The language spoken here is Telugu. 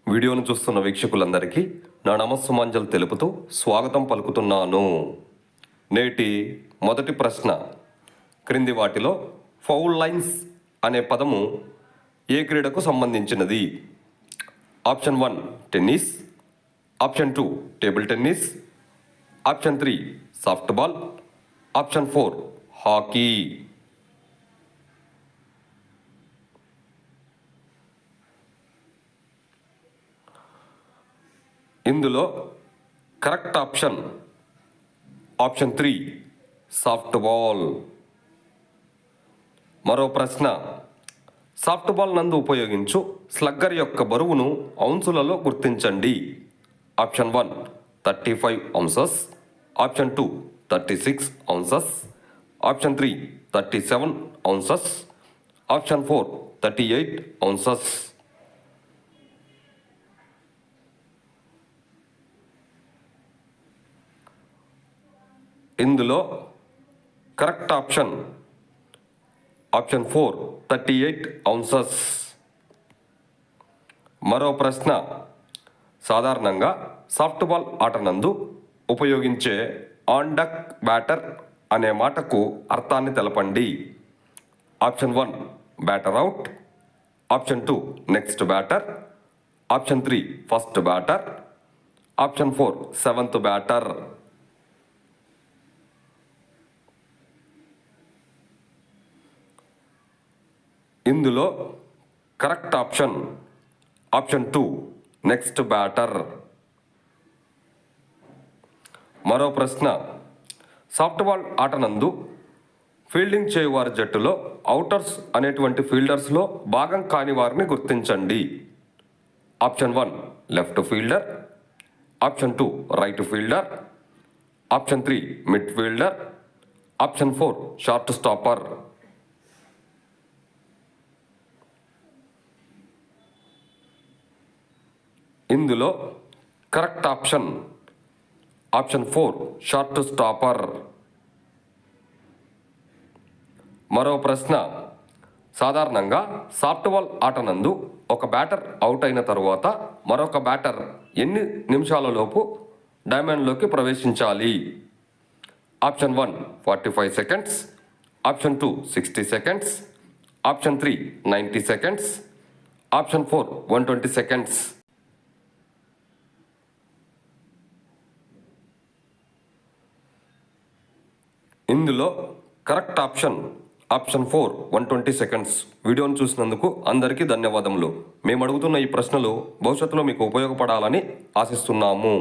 వీడియోను చూస్తున్న వీక్షకులందరికీ నా నమస్సుమాంజలు తెలుపుతూ స్వాగతం పలుకుతున్నాను. నేటి మొదటి ప్రశ్న, క్రింది వాటిలో ఫౌల్ లైన్స్ అనే పదము ఏ క్రీడకు సంబంధించినది? Option 1 tennis, option 2 table tennis, option 3 softball, option 4 hockey. ఇందులో కరెక్ట్ ఆప్షన్ 3 సాఫ్ట్బాల్. మరో ప్రశ్న, సాఫ్ట్బాల్ నందు ఉపయోగించు స్లగ్గర్ యొక్క బరువును ఔన్సులలో గుర్తించండి. Option 1 35 ounces, option 2 36 ounces, option 3 37 ounces, option 4 38 ounces. ఇందులో కరెక్ట్ ఆప్షన్ 4 38 ఔన్సెస్. మరో ప్రశ్న, సాధారణంగా సాఫ్ట్బాల్ ఆట నందు ఉపయోగించే ఆన్ డక్ బ్యాటర్ అనే మాటకు అర్థాన్ని తెలపండి. Option 1 batter out, option 2 next batter, option 3 first batter, option 4 seventh batter. ఇందులో కరెక్ట్ ఆప్షన్ 2 నెక్స్ట్ బ్యాటర్. మరో ప్రశ్న, సాఫ్ట్బాల్ ఆట నందు ఫీల్డింగ్ చేయువారి జట్టులో అవుటర్స్ అనేటువంటి ఫీల్డర్స్లో భాగం కాని వారిని గుర్తించండి. Option 1 left fielder, option 2 right fielder, option 3 mid fielder, option 4 short stopper. ఇందులో కరెక్ట్ ఆప్షన్ 4 షార్ట్ స్టాపర్. మరో ప్రశ్న, సాధారణంగా సాఫ్ట్బాల్ ఆట నందు ఒక బ్యాటర్ అవుట్ అయిన తరువాత మరొక బ్యాటర్ ఎన్ని నిమిషాలలోపు డైమండ్లోకి ప్రవేశించాలి? Option 1 45 seconds, option 2 60 seconds, option 3 90 seconds, option 4 120 seconds. ఇందులో కరెక్ట్ ఆప్షన్ 4 120 సెకండ్స్. వీడియోను చూసినందుకు అందరికీ ధన్యవాదములు. మేము అడుగుతున్న ఈ ప్రశ్నలు భవిష్యత్తులో మీకు ఉపయోగపడాలని ఆశిస్తున్నాము.